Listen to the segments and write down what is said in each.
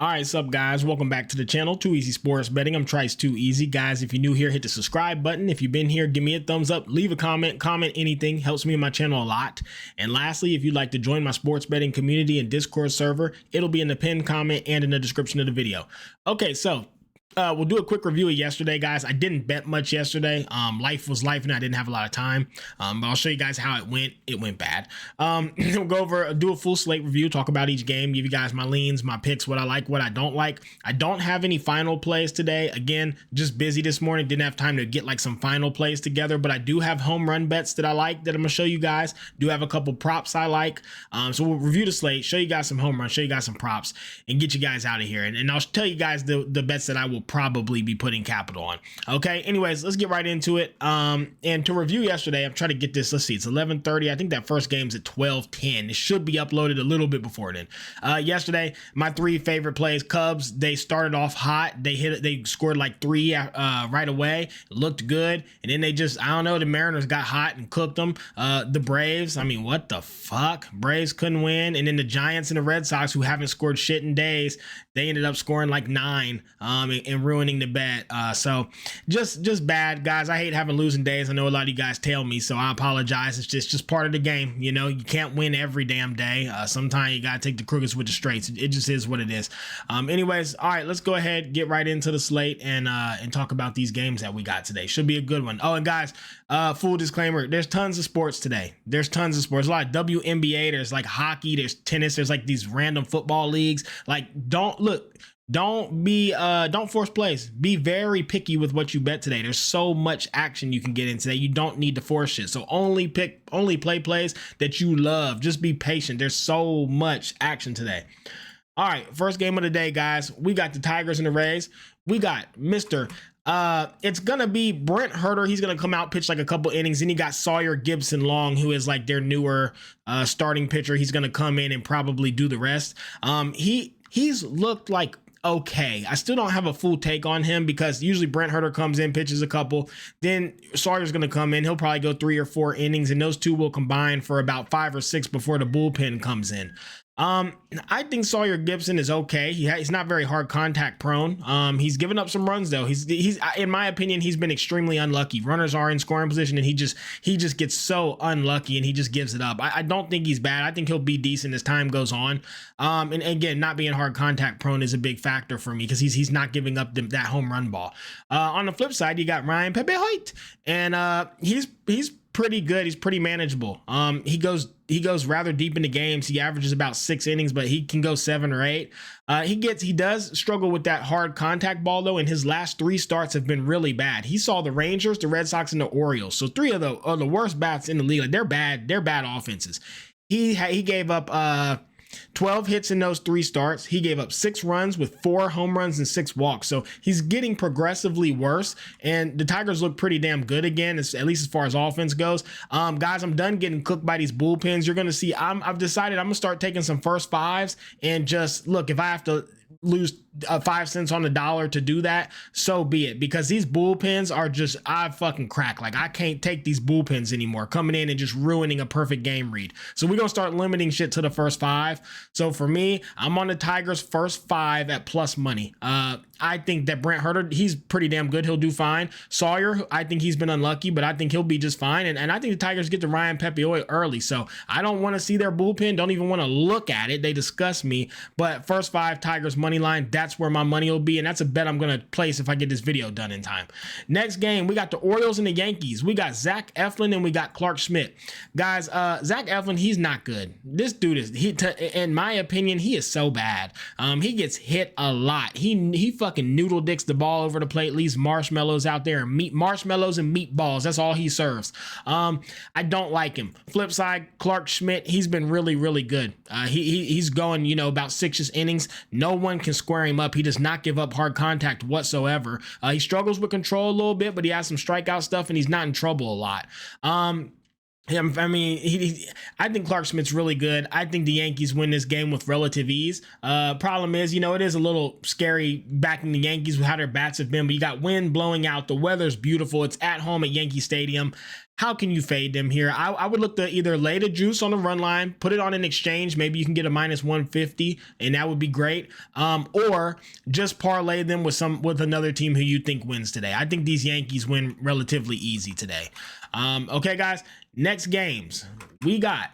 All right, what's up, guys? Welcome back to the channel, Too Easy Sports Betting. I'm Trice Too Easy. Guys, if you're new here, hit the subscribe button. If you've been here, give me a thumbs up, leave a comment anything. Helps me and my channel a lot. And lastly, if you'd like to join my sports betting community and Discord server, it'll be in the pinned comment and in the description of the video. Okay, so we'll do a quick review of yesterday, guys. I didn't bet much yesterday. Life was life and I didn't have a lot of time. But I'll show you guys how it went. It went bad. We'll go over, do a full slate review, talk about each game, give you guys my leans, my picks, what I like, what I don't like. I don't have any final plays today. Again, just busy this morning. Didn't have time to get like some final plays together, but I do have home run bets that I like that I'm gonna show you guys. Do have a couple props I like. So we'll review the slate, show you guys some home runs, show you guys some props, and get you guys out of here. And I'll tell you guys the bets that I will probably be putting capital on. Okay, anyways, let's get right into it. And to review yesterday, I'm trying to get this. Let's see, it's 11:30. I think that first game's at 12:10. It should be uploaded a little bit before then. Yesterday, my three favorite plays: Cubs. They started off hot. They hit it. They scored like three right away. It looked good, and then they just, I don't know, the Mariners got hot and cooked them. The Braves, I mean, what the fuck? Braves couldn't win, and then the Giants and the Red Sox, who haven't scored shit in days, they ended up scoring like 9 and ruining the bet. So just bad, guys. I hate having losing days. I know a lot of you guys tell me, so I apologize. It's just part of the game. You know, you can't win every damn day. Sometimes you gotta take the crookeds with the straights. It just is what it is. Anyways, all right, let's go ahead, get right into the slate and talk about these games that we got today. Should be a good one. Oh, and guys, full disclaimer, there's tons of sports today. There's tons of sports. A lot of WNBA, there's like hockey, there's tennis, there's like these random football leagues. Like, don't force plays. Be very picky with what you bet today. There's so much action you can get in today. You don't need to force shit. So only play plays that you love. Just be patient. There's so much action today. All right, first game of the day, guys. We got the Tigers and the Rays. We got it's gonna be Brent Herter. He's gonna come out, pitch like a couple innings. Then you got Sawyer Gibson Long, who is like their newer starting pitcher. He's gonna come in and probably do the rest. He's looked like okay. I still don't have a full take on him because usually Brent Herter comes in, pitches a couple, then Sawyer's going to come in. He'll probably go 3 or 4 innings, and those two will combine for about 5 or 6 before the bullpen comes in. I think Sawyer Gibson is okay. He's not very hard contact prone. He's given up some runs though. He's in my opinion, he's been extremely unlucky. Runners are in scoring position and he just gets so unlucky and he just gives it up. I don't think he's bad. I think he'll be decent as time goes on. And again, not being hard contact prone is a big factor for me because he's not giving up that home run ball. On the flip side, you got Ryan Pepe Hoyt, and he's pretty good. He's pretty manageable. He goes rather deep into games. He averages about 6 innings, but he can go 7 or 8. He does struggle with that hard contact ball though, and his last 3 starts have been really bad. He saw the Rangers, the Red Sox, and the Orioles. So 3 of the worst bats in the league. Like, they're bad offenses. He gave up 12 hits in those 3 starts. He gave up 6 runs with 4 home runs and 6 walks. So he's getting progressively worse. And the Tigers look pretty damn good again, at least as far as offense goes. Guys, I'm done getting cooked by these bullpens. You're going to see, I've decided I'm going to start taking some first fives and just look, if I have to lose 5 cents on the dollar to do that, so be it, because these bullpens are just, I fucking crack. Like, I can't take these bullpens anymore coming in and just ruining a perfect game read. So we're gonna start limiting shit to the first 5. So for me, I'm on the Tigers first 5 at plus money. I think that Brent Herter, he's pretty damn good. He'll do fine. Sawyer, I think he's been unlucky, but I think he'll be just fine. And I think the Tigers get to Ryan Pepe early. So I don't want to see their bullpen. Don't even want to look at it. They disgust me. But first 5 Tigers money line, that's where my money will be. And that's a bet I'm going to place if I get this video done in time. Next game, we got the Orioles and the Yankees. We got Zach Eflin and we got Clark Schmidt. Guys, Zach Eflin, he's not good. This dude is, in my opinion, he is so bad. He gets hit a lot. He fucking noodle dicks the ball over the plate, leaves marshmallows out there and marshmallows and meatballs. That's all he serves. I don't like him. Flip side, Clark Schmidt, he's been really, really good. He's going, about 6 innings. No one can square him up. He does not give up hard contact whatsoever. He struggles with control a little bit, but he has some strikeout stuff and he's not in trouble a lot. I mean, I think Clark Schmidt's really good. I think the Yankees win this game with relative ease. Problem is, it is a little scary backing the Yankees with how their bats have been, but you got wind blowing out. The weather's beautiful. It's at home at Yankee Stadium. How can you fade them here? I would look to either lay the juice on the run line, put it on an exchange. Maybe you can get a minus 150, and that would be great. Or just parlay them with another team who you think wins today. I think these Yankees win relatively easy today. Okay, guys. Next games, we got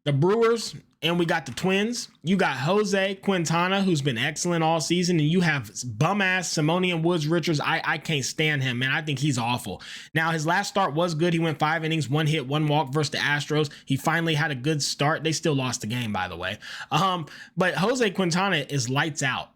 the Brewers and we got the Twins. You got Jose Quintana, who's been excellent all season, and you have bum-ass Simonian Woods Richards. I can't stand him, man. I think he's awful. Now, his last start was good. He went 5 innings, 1 hit, 1 walk versus the Astros. He finally had a good start. They still lost the game, by the way. But Jose Quintana is lights out.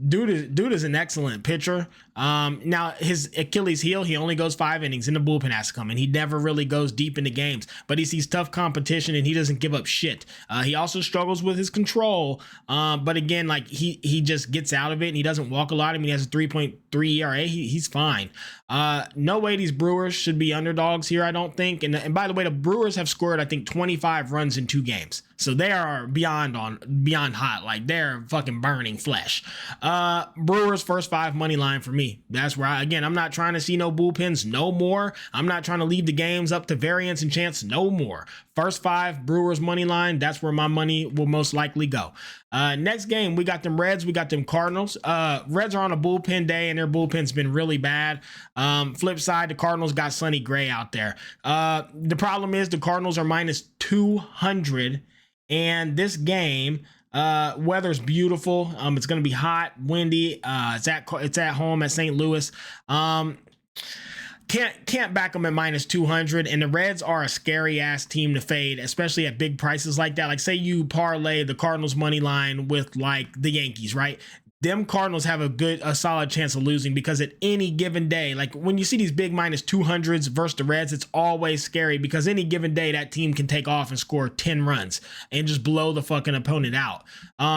Dude is an excellent pitcher. Now, his Achilles heel, he only goes 5 innings, and the bullpen has to come in. He never really goes deep into games, but he sees tough competition, and he doesn't give up shit. He also struggles with his control, but again, like he just gets out of it, and he doesn't walk a lot. I mean, he has a 3.3 ERA. He's fine. No way these Brewers should be underdogs here, I don't think. And by the way, the Brewers have scored, I think, 25 runs in 2 games. So they are beyond hot. Like, they're fucking burning flesh. Brewers first 5 money line for me. That's where I'm not trying to see no bullpens no more. I'm not trying to leave the games up to variance and chance no more. First 5 Brewers money line. That's where my money will most likely go. Next game, we got them Reds, we got them Cardinals. Reds are on a bullpen day, and their bullpen's been really bad. Flip side, the Cardinals got Sonny Gray out there. The problem is the Cardinals are minus 200, and this game, weather's beautiful. It's going to be hot, windy. It's at home at St. Louis. Can't back them at minus 200, and the Reds are a scary ass team to fade, especially at big prices like that. Like, say you parlay the Cardinals money line with like the Yankees, right? Them Cardinals have a solid chance of losing, because at any given day, like when you see these big minus 200s versus the Reds, it's always scary, because any given day that team can take off and score 10 runs and just blow the fucking opponent out.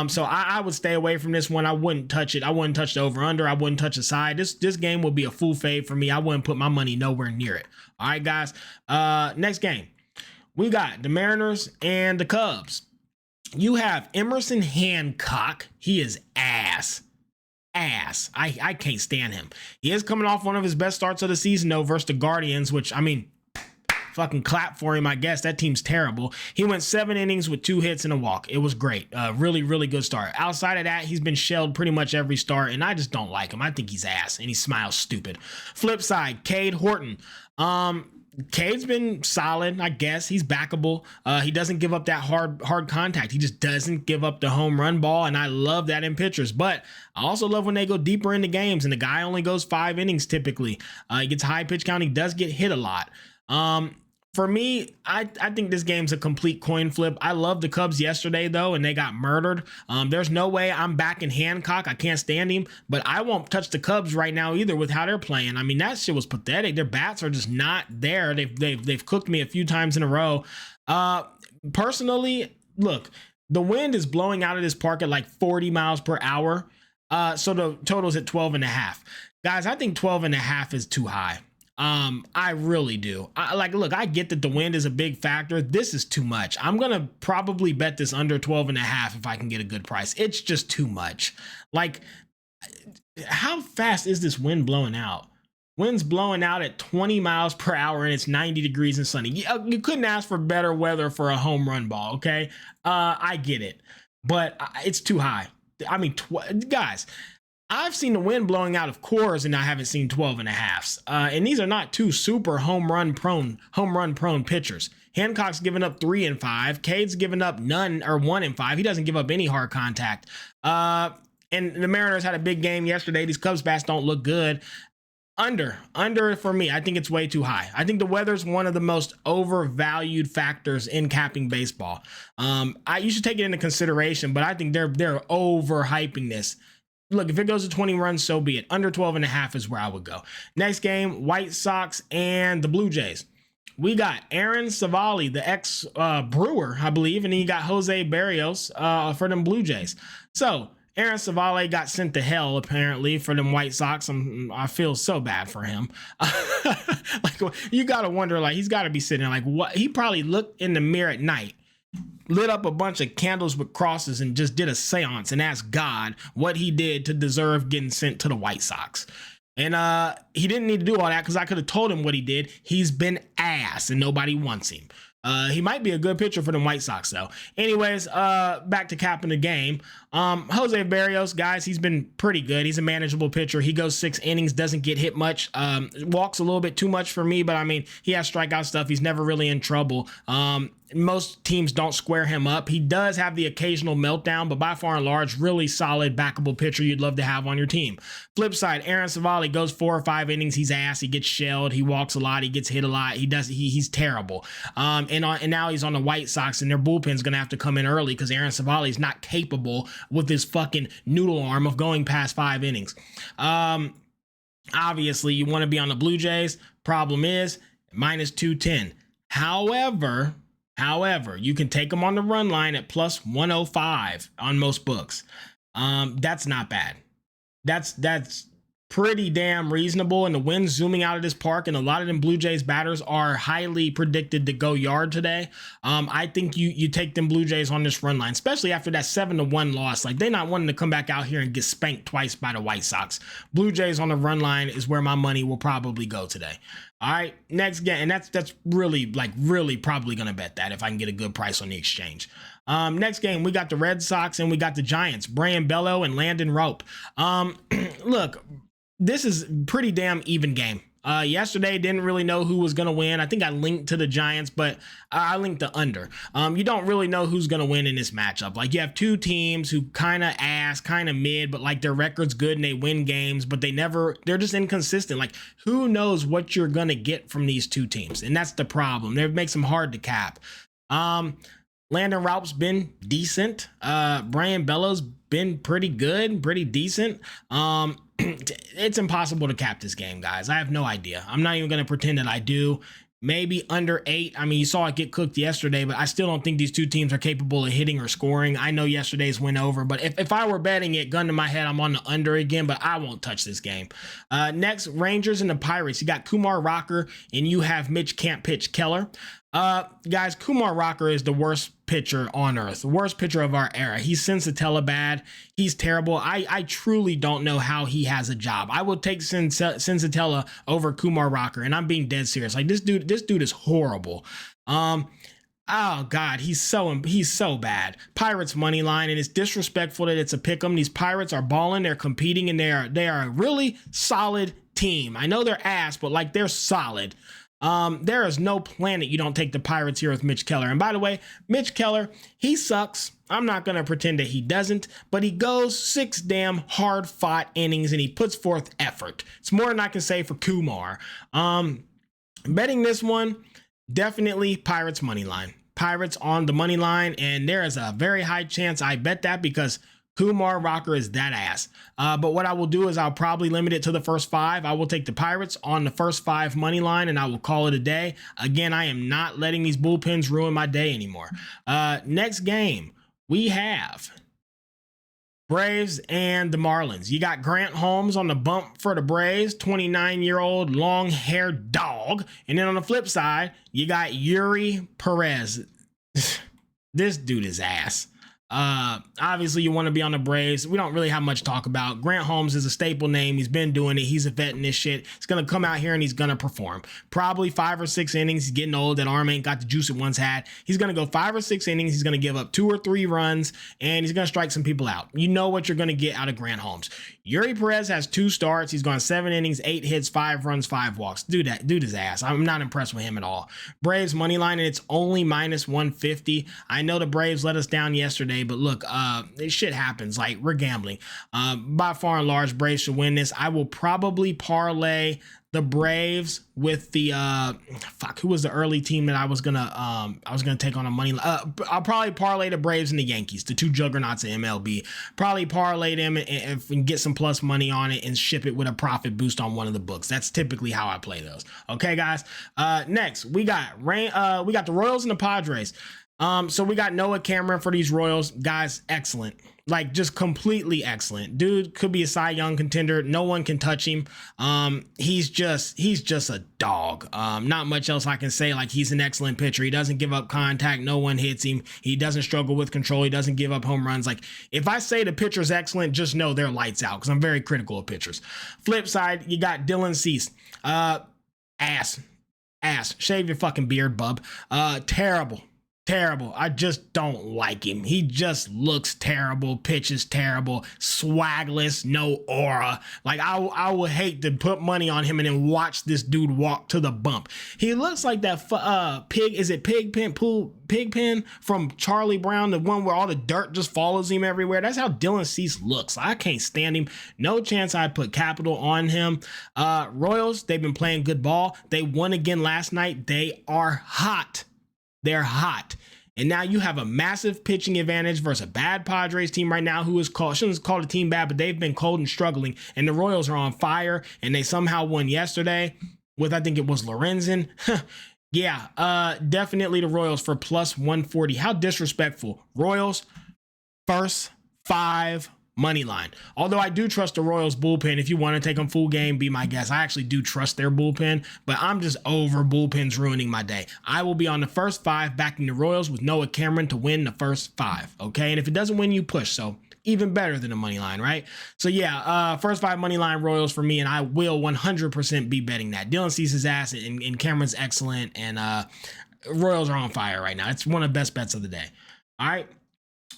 So I would stay away from this one. I wouldn't touch it. I wouldn't touch the over under. I wouldn't touch the side. This game would be a full fade for me. I wouldn't put my money nowhere near it. All right, guys. Next game, we got the Mariners and the Cubs. You have Emerson Hancock. He is ass. I can't stand him. He is coming off one of his best starts of the season, though, versus the Guardians, which, I mean, fucking clap for him, I guess. That team's terrible. He went 7 innings with 2 hits and a walk. It was great. Really, really good start. Outside of that, he's been shelled pretty much every start, and I just don't like him. I think he's ass, and he smiles stupid. Flip side, Cade Horton. Cade's been solid, I guess. He's backable. He doesn't give up that hard contact. He just doesn't give up the home run ball, and I love that in pitchers. But I also love when they go deeper into games, and the guy only goes 5 innings typically. He gets high pitch count. He does get hit a lot. For me, I think this game's a complete coin flip. I love the Cubs yesterday, though, and they got murdered. There's no way I'm backing Hancock. I can't stand him, but I won't touch the Cubs right now either with how they're playing. I mean, that shit was pathetic. Their bats are just not there. They've cooked me a few times in a row. Personally, look, the wind is blowing out of this park at like 40 miles per hour. So the total's at 12.5. Guys, I think 12.5 is too high. I really do. Look, I get that the wind is a big factor. This is too much. I'm going to probably bet this under 12.5 if I can get a good price. It's just too much. Like, how fast is this wind blowing out? Wind's blowing out at 20 miles per hour, and it's 90 degrees and sunny. You couldn't ask for better weather for a home run ball. Okay. I get it, but it's too high. I mean, guys, I've seen the wind blowing out of Coors, and I haven't seen 12.5s. And these are not 2 super home run prone pitchers. Hancock's given up 3 and 5. Cade's given up none, or 1 and 5. He doesn't give up any hard contact. And the Mariners had a big game yesterday. These Cubs bats don't look good. Under for me. I think it's way too high. I think the weather's one of the most overvalued factors in capping baseball. You should take it into consideration, but I think they're overhyping this. Look, if it goes to 20 runs, so be it. Under 12.5 is where I would go. Next game, White Sox and the Blue Jays. We got Aaron Savali, the ex-Brewer, I believe, and then you got Jose Barrios for them Blue Jays. So, Aaron Savale got sent to hell apparently for them White Sox. I feel so bad for him. Like, you gotta wonder, like, he's got to be sitting there like, what? He probably looked in the mirror at night, lit up a bunch of candles with crosses, and just did a seance and asked God what he did to deserve getting sent to the White Sox. And he didn't need to do all that, because I could have told him what he did. He's been ass and nobody wants him. He might be a good pitcher for the White Sox, though. Anyways, back to capping the game. Jose Berrios, guys, he's been pretty good. He's a manageable pitcher. He goes 6 innings, doesn't get hit much, walks a little bit too much for me, but I mean, he has strikeout stuff. He's never really in trouble. Most teams don't square him up. He does have the occasional meltdown, but by far and large, really solid, backable pitcher you'd love to have on your team. Flip side, Aaron Savale goes 4 or 5 innings. He's ass. He gets shelled. He walks a lot. He gets hit a lot. He's terrible. And now he's on the White Sox, and their bullpen's going to have to come in early because Aaron Savale is not capable with his fucking noodle arm of going past 5 innings. Obviously, you want to be on the Blue Jays. Problem is, minus 210. However, you can take them on the run line at plus 105 on most books. That's not bad. That's pretty damn reasonable. And the wind's zooming out of this park, and a lot of them Blue Jays batters are highly predicted to go yard today. I think you take them Blue Jays on this run line, especially after that 7-1 loss. Like, they're not wanting to come back out here and get spanked twice by the White Sox. Blue Jays on the run line is where my money will probably go today. All right, next game, and that's really probably gonna bet that if I can get a good price on the exchange. Next game, we got the Red Sox and we got the Giants, Brayan Bello and Landon Rope. Look, this is pretty damn even game. Yesterday, didn't really know who was going to win. I think I linked to the Giants, but I linked the under. You don't really know who's going to win in this matchup. Like, you have two teams who kind of ass, kind of mid, but like their record's good and they win games, but they're just inconsistent. Like, who knows what you're going to get from these two teams? And that's the problem. It makes them hard to cap. Landon Roup's been decent. Brayan Bello's been pretty good, pretty decent. It's impossible to cap this game, guys. I have no idea. I'm not even going to pretend that I do. Maybe under 8. I mean, you saw it get cooked yesterday, but I still don't think these two teams are capable of hitting or scoring. I know yesterday's went over, but if I were betting it, gun to my head, I'm on the under again, but I won't touch this game. Next, Rangers and the Pirates. You got Kumar Rocker and you have Mitch Can't Pitch Keller. Guys, Kumar Rocker is the worst pitcher on earth, the worst pitcher of our era. He's Sensatella bad. He's terrible. I truly don't know how he has a job. I will take Sensatella over Kumar Rocker, and I'm being dead serious. Like, this dude is horrible. Oh God, he's so bad. Pirates money line, and it's disrespectful that it's a pick 'em. These Pirates are balling, they're competing, and they are a really solid team. I know they're ass, but like, they're solid. There is no planet you don't take the Pirates here with Mitch Keller. And by the way, Mitch Keller, he sucks. I'm not going to pretend that he doesn't, but he goes 6 damn hard-fought innings and he puts forth effort. It's more than I can say for Kumar. Betting this one, definitely Pirates money line. Pirates on the money line, and there is a very high chance I bet that because Kumar Rocker is that ass. But what I will do is I'll probably limit it to the first 5. I will take the Pirates on the first 5 money line, and I will call it a day. Again, I am not letting these bullpens ruin my day anymore. Next game, we have Braves and the Marlins. You got Grant Holmes on the bump for the Braves, 29-year-old long-haired dog. And then on the flip side, you got Yuri Perez. This dude is ass. Obviously you want to be on the Braves. We don't really have much to talk about. Grant Holmes is a staple name. He's been doing it. He's a vet in this shit. He's going to come out here and he's going to perform. Probably 5 or 6 innings. He's getting old. That arm ain't got the juice it once had. He's going to go 5 or 6 innings. He's going to give up 2 or 3 runs and he's going to strike some people out. You know what you're going to get out of Grant Holmes. Yuri Perez has 2 starts. He's gone 7 innings, 8 hits, 5 runs, 5 walks. Dude is ass. I'm not impressed with him at all. Braves money line, and it's only minus 150. I know the Braves let us down yesterday, but look, this shit happens. Like, we're gambling. By far and large, Braves should win this. I will probably parlay the Braves with the who was the early team that I was gonna take on a money line. I'll probably parlay the Braves and the Yankees, the 2 juggernauts of MLB. Probably parlay them and get some plus money on it and ship it with a profit boost on one of the books. That's typically how I play those. Okay, guys. Next we got the Royals and the Padres. So we got Noah Cameron for these Royals. Guys, excellent. Like, just completely excellent. Dude could be a Cy Young contender. No one can touch him. He's just a dog. Not much else I can say. Like, he's an excellent pitcher. He doesn't give up contact. No one hits him. He doesn't struggle with control. He doesn't give up home runs. Like, if I say the pitcher's excellent, just know they're lights out, because I'm very critical of pitchers. Flip side, you got Dylan Cease. Ass. Shave your fucking beard, bub. Terrible. I just don't like him. He just looks terrible, pitches terrible, swagless, no aura. Like, I would hate to put money on him and then watch this dude walk to the bump. He looks like that Pigpen from Charlie Brown, the one where all the dirt just follows him everywhere. That's how Dylan Cease looks. I can't stand him. No chance I'd put capital on him. Royals, they've been playing good ball. They won again last night. They are hot. They're hot. And now you have a massive pitching advantage versus a bad Padres team right now who is shouldn't call the team bad, but they've been cold and struggling. And the Royals are on fire, and they somehow won yesterday with, I think it was Lorenzen. Yeah, definitely the Royals for plus 140. How disrespectful. Royals, first 5 money line. Although I do trust the Royals bullpen. If you want to take them full game, be my guest. I actually do trust their bullpen, but I'm just over bullpens ruining my day. I will be on the first 5 backing the Royals with Noah Cameron to win the first 5. Okay. And if it doesn't win, you push. So even better than the money line, right? So yeah, first 5 money line Royals for me, and I will 100% be betting that. Dylan Cease's ass, and Cameron's excellent, and Royals are on fire right now. It's one of the best bets of the day. All right.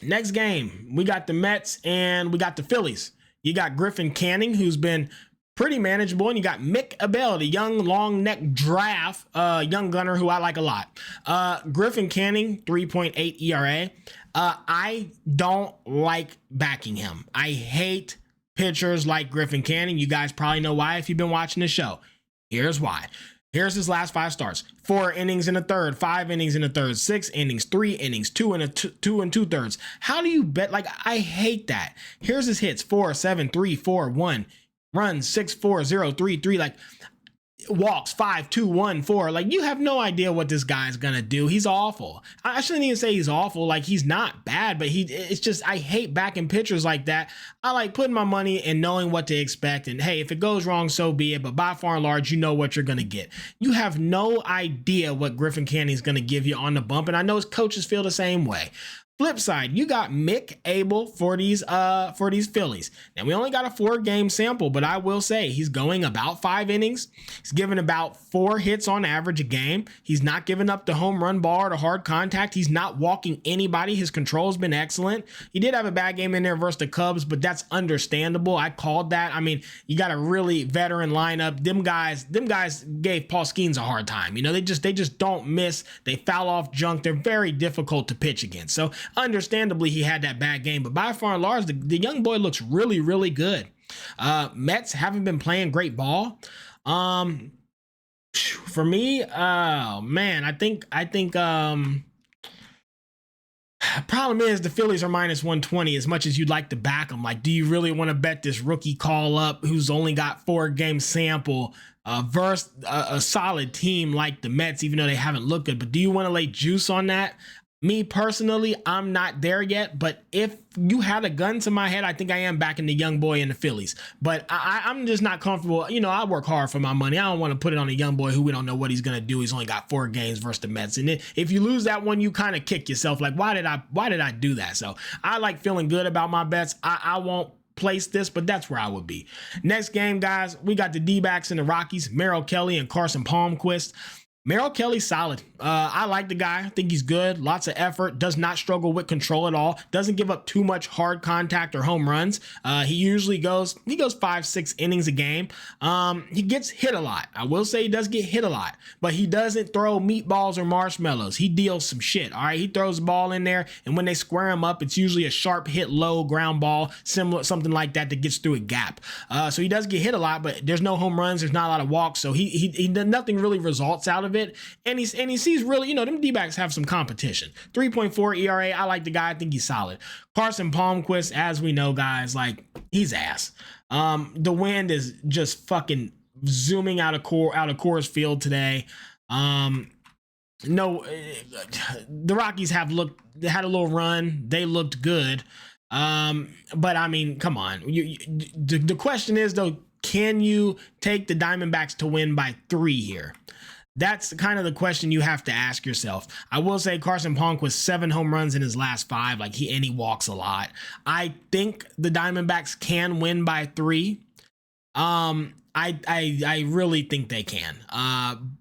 Next game, we got the Mets and we got the Phillies. You got Griffin Canning, who's been pretty manageable, and you got Mick Abel, the young long neck draft, young gunner who I like a lot. Griffin Canning, 3.8 ERA. I don't like backing him. I hate pitchers like Griffin Canning. You guys probably know why if you've been watching the show. Here's why. Here's his last 5 starts: 4 innings in a third, 5 innings in a third, 6 innings, 3 innings, 2 and 2/3. How do you bet? Like, I hate that. Here's his hits: 4, 7, 3, 4, 1, runs 6, 4, 0, 3, 3. Like, walks 5, 2, 1, 4. Like, you have no idea what this guy's gonna do. He's awful. I shouldn't even say he's awful. Like, he's not bad, but it's just, I hate backing pitchers like that. I like putting my money and knowing what to expect, and hey, if it goes wrong, so be it. But by far and large, you know what you're gonna get. You have no idea what Griffin Canning's gonna give you on the bump, and I know his coaches feel the same way. Flip side, you got Mick Abel for these Phillies. Now, we only got a 4-game sample, but I will say he's going about 5 innings. He's giving about 4 hits on average a game. He's not giving up the home run ball or the hard contact. He's not walking anybody. His control's been excellent. He did have a bad game in there versus the Cubs, but that's understandable. I called that. I mean, you got a really veteran lineup. Them guys gave Paul Skeens a hard time. You know, they just don't miss. They foul off junk. They're very difficult to pitch against. So understandably, he had that bad game, but by far and large, the young boy looks really, really good. Mets haven't been playing great ball. For me, oh man, I think problem is the Phillies are minus 120. As much as you'd like to back them, like, do you really want to bet this rookie call up who's only got 4-game sample versus a solid team like the Mets, even though they haven't looked good? But do you want to lay juice on that? Me personally, I'm not there yet, but if you had a gun to my head, I think I am backing the young boy in the Phillies. But I'm just not comfortable. You know, I work hard for my money. I don't want to put it on a young boy who we don't know what he's going to do. He's only got 4 games versus the Mets. And if you lose that one, you kind of kick yourself. Like, why did I do that? So I like feeling good about my bets. I won't place this, but that's where I would be. Next game, guys, we got the D-backs and the Rockies, Merrill Kelly and Carson Palmquist. Merrill Kelly's solid. I like the guy. I think he's good. Lots of effort. Does not struggle with control at all. Doesn't give up too much hard contact or home runs. He usually goes 5-6 innings a game. He gets hit a lot. I will say he does get hit a lot, but he doesn't throw meatballs or marshmallows. He deals some shit. All right. He throws the ball in there, and when they square him up, it's usually a sharp hit, low ground ball, something like that gets through a gap. So he does get hit a lot, but there's no home runs. There's not a lot of walks. So he nothing really results out of it, and he sees really, you know, them D-backs have some competition. 3.4 ERA. I like the guy. I think he's solid. Carson Palmquist, as we know, guys, like, he's ass. The wind is just fucking zooming out of Coors Field today. no, the Rockies had a little run. They looked good. But I mean, come on. The question is though, can you take the Diamondbacks to win by 3 here? That's kind of the question you have to ask yourself. I will say Carson Palmquist with 7 home runs in his last 5, he walks a lot. I think the Diamondbacks can win by 3. I really think they can.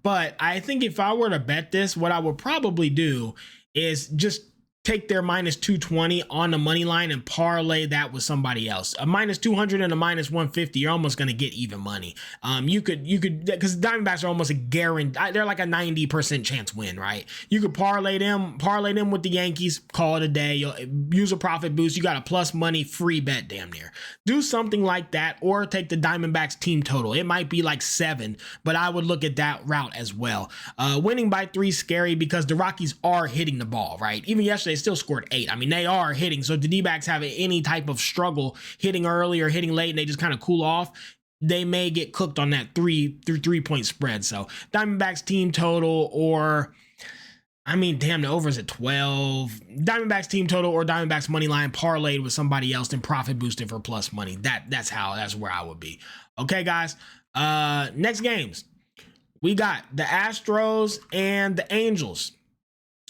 But I think if I were to bet this, what I would probably do is just take their minus 220 on the money line and parlay that with somebody else. A minus 200 and a minus 150, you're almost going to get even money. You could, because Diamondbacks are almost a guarantee. They're like a 90% chance win, right? You could parlay them with the Yankees, call it a day. You'll use a profit boost. You got a plus money free bet damn near. Do something like that, or take the Diamondbacks team total. It might be like 7, but I would look at that route as well. Winning by 3 is scary because the Rockies are hitting the ball, right? Even yesterday, still scored 8. I mean, they are hitting. So if the D-backs have any type of struggle hitting early or hitting late and they just kind of cool off, they may get cooked on that 3-point spread. So Diamondbacks team total, or I mean, damn, the over's at 12. Diamondbacks team total or Diamondbacks money line parlayed with somebody else and profit boosted for plus money. That's where I would be. Okay, guys. Next games, we got the Astros and the Angels.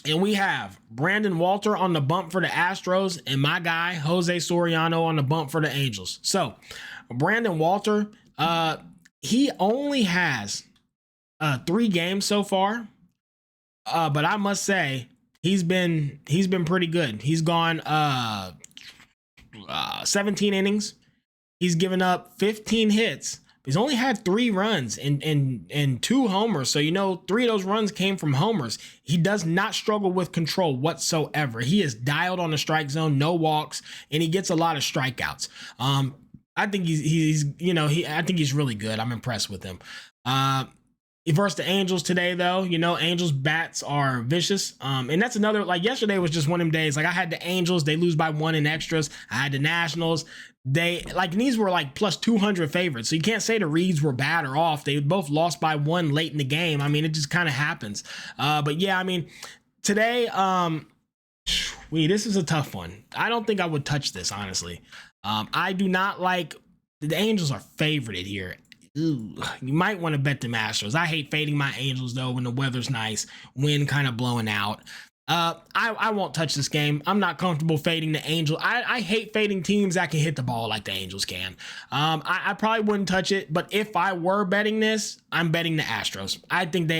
And we have Brandon Walter on the bump for the Astros and my guy, Jose Soriano, on the bump for the Angels. So Brandon Walter, he only has 3 games so far. But I must say, he's been pretty good. He's gone 17 innings. He's given up 15 hits. He's only had 3 runs and 2 homers. So, 3 of those runs came from homers. He does not struggle with control whatsoever. He is dialed on the strike zone, no walks, and he gets a lot of strikeouts. I think I think he's really good. I'm impressed with him. Versus the Angels today, though, Angels bats are vicious. And that's another, yesterday was just one of them days. I had the Angels, they lose by 1 in extras. I had the Nationals. These were plus 200 favorites. So you can't say the reads were bad or off. They both lost by 1 late in the game. I mean, it just kind of happens. But yeah, I mean, today, this is a tough one. I don't think I would touch this, honestly. I do not the Angels are favorited here. Ooh, you might want to bet the Astros. I hate fading my Angels though when the weather's nice, wind kind of blowing out. I won't touch this game. I'm not comfortable fading the Angels. I hate fading teams that can hit the ball like the Angels can. I probably wouldn't touch it, but if I were betting this, I'm betting the Astros. I think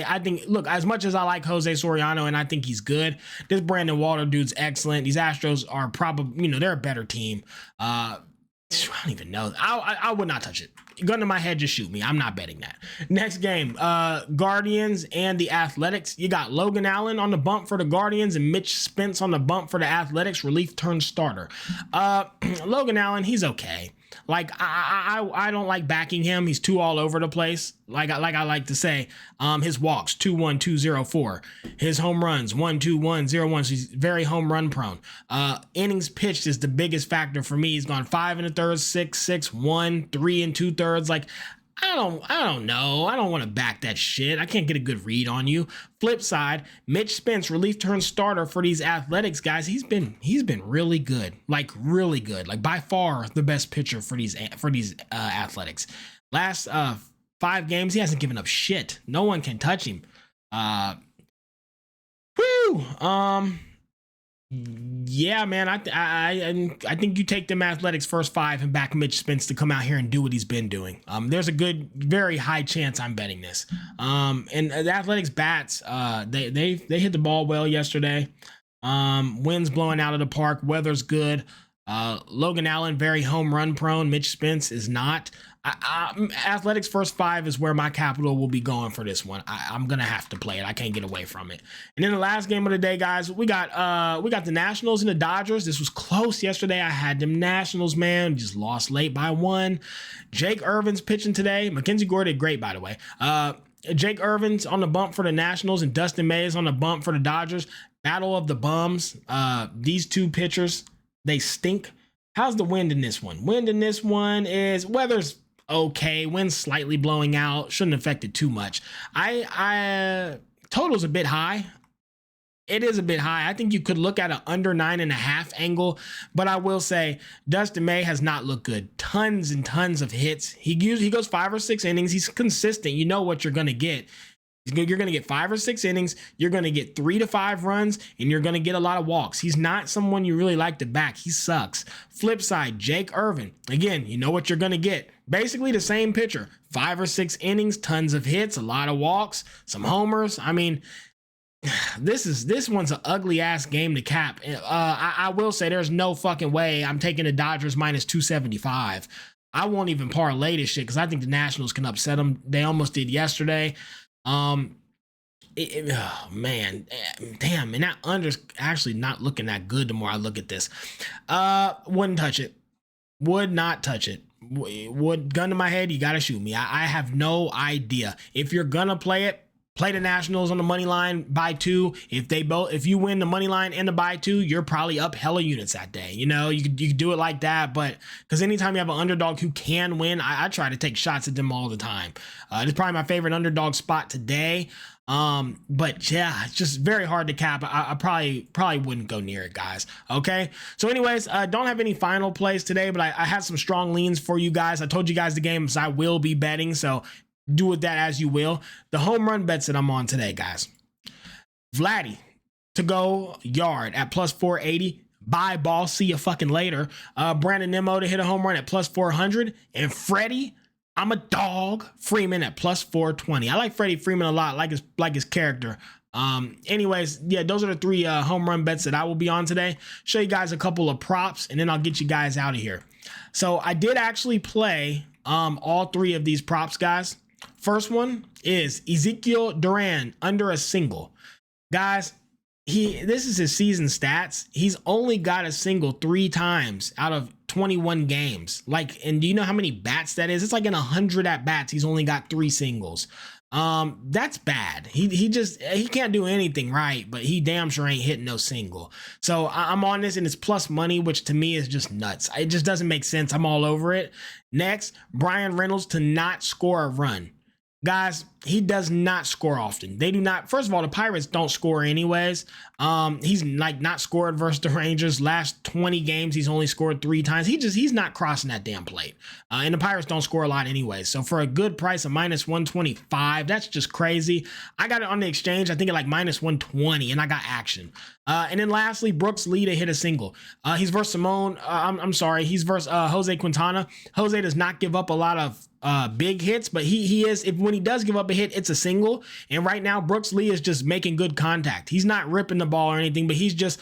look, as much as I like Jose Soriano and I think he's good, this Brandon Walter dude's excellent. These Astros are probably, they're a better team. I don't even know. I would not touch it. Gun to my head, just shoot me. I'm not betting that. Next game, Guardians and the Athletics. You got Logan Allen on the bump for the Guardians and Mitch Spence on the bump for the Athletics, relief turned starter. Logan Allen, he's okay. I don't like backing him. He's too all over the place. Like I like to say, his walks 2-1-2-0-4, his home runs 1-2-1-0-1. So he's very home run prone. Innings pitched is the biggest factor for me. He's gone 5 1/3, 6-6-1, 3 2/3. I don't know. I don't want to back that shit. I can't get a good read on you. Flip side, Mitch Spence, relief turn starter for these Athletics guys. He's been really good. Really good. By far the best pitcher for these Athletics. Last 5 games, he hasn't given up shit. No one can touch him. Yeah, man, I think you take them Athletics first 5 and back Mitch Spence to come out here and do what he's been doing. There's a very high chance I'm betting this. And the Athletics bats, they hit the ball well yesterday. Winds blowing out of the park, weather's good. Logan Allen, very home run prone. Mitch Spence is not. Athletics first 5 is where my capital will be going for this one. I'm gonna have to play it. I can't get away from it. And then the last game of the day, guys, we got the Nationals and the Dodgers. This was close yesterday. I had them Nationals, man. Just lost late by 1. Jake Irvin's pitching today. Mackenzie Gore did great, by the way. Jake Irvin's on the bump for the Nationals and Dustin May is on the bump for the Dodgers. Battle of the bums. These 2 pitchers, they stink. How's the wind in this one? Wind in this one is weather's okay. Wind slightly blowing out. Shouldn't affect it too much. I total's a bit high. It is a bit high. I think you could look at an under 9.5 angle, but I will say Dustin May has not looked good. Tons and tons of hits. He goes 5 or 6 innings. He's consistent. You know what you're going to get. You're going to get 5 or 6 innings. You're going to get 3 to 5 runs, and you're going to get a lot of walks. He's not someone you really like to back. He sucks. Flip side, Jake Irvin. Again, you know what you're going to get. Basically the same pitcher. 5 or 6 innings, tons of hits, a lot of walks, some homers. I mean, this one's an ugly ass game to cap. I will say there's no fucking way I'm taking the Dodgers minus 275. I won't even parlay this shit because I think the Nationals can upset them. They almost did yesterday. Oh man, damn, and that under's actually not looking that good the more I look at this. Wouldn't touch it. Would not touch it. Would, gun to my head, you gotta shoot me. I have no idea. If you're gonna play it, play the Nationals on the money line by 2. If you win the money line and the by 2, you're probably up hella units that day. You know, you could do it like that, but because anytime you have an underdog who can win, I try to take shots at them all the time. It's probably my favorite underdog spot today. But yeah, it's just very hard to cap. I probably wouldn't go near it, guys. Okay. So anyways, don't have any final plays today, but I had some strong leans for you guys. I told you guys the games I will be betting, so do with that as you will. The home run bets that I'm on today, guys. Vladdy to go yard at plus 480. Bye, ball. See you fucking later. Brandon Nimmo to hit a home run at plus 400. And Freddie, I'm a dog, Freeman at plus 420. I like Freddie Freeman a lot, like his character. Anyways, yeah, those are the 3 home run bets that I will be on today. Show you guys a couple of props, and then I'll get you guys out of here. So I did actually play all 3 of these props, guys. First one is Ezekiel Duran under a single. Guys, this is his season stats. He's only got a single 3 times out of 21 games. And do you know how many bats that is? It's like in 100 at bats, he's only got 3 singles. That's bad. He can't do anything right, but he damn sure ain't hitting no single. So I'm on this, and it's plus money, which to me is just nuts. It just doesn't make sense. I'm all over it. Next, Brian Reynolds to not score a run. Guys, he does not score often. They do not. First of all, the Pirates don't score anyways. He's not scored versus the Rangers. Last 20 games, he's only scored 3 times. He's not crossing that damn plate. And the Pirates don't score a lot anyway. So for a good price of minus 125, that's just crazy. I got it on the exchange. I think at like minus 120, and I got action. And then lastly, Brooks Lee to hit a single. He's versus Simone. I'm sorry. He's versus Jose Quintana. Jose does not give up a lot of big hits, but he is, when he does give up a hit, it's a single. And right now Brooks Lee is just making good contact. He's not ripping the ball or anything, but he's just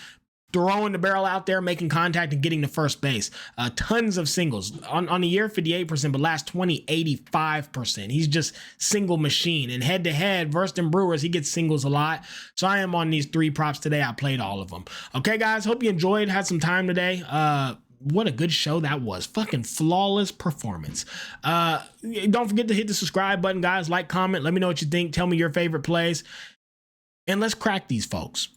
throwing the barrel out there, making contact and getting to first base. Tons of singles on the year, 58%, but last 20, 85%. He's just single machine, and head to head versus them Brewers, he gets singles a lot. So I am on these 3 props today. I played all of them. Okay, guys, hope you enjoyed, had some time today. What a good show that was. Fucking flawless performance. Don't forget to hit the subscribe button, guys. Like, comment, let me know what you think. Tell me your favorite plays, and let's crack these folks.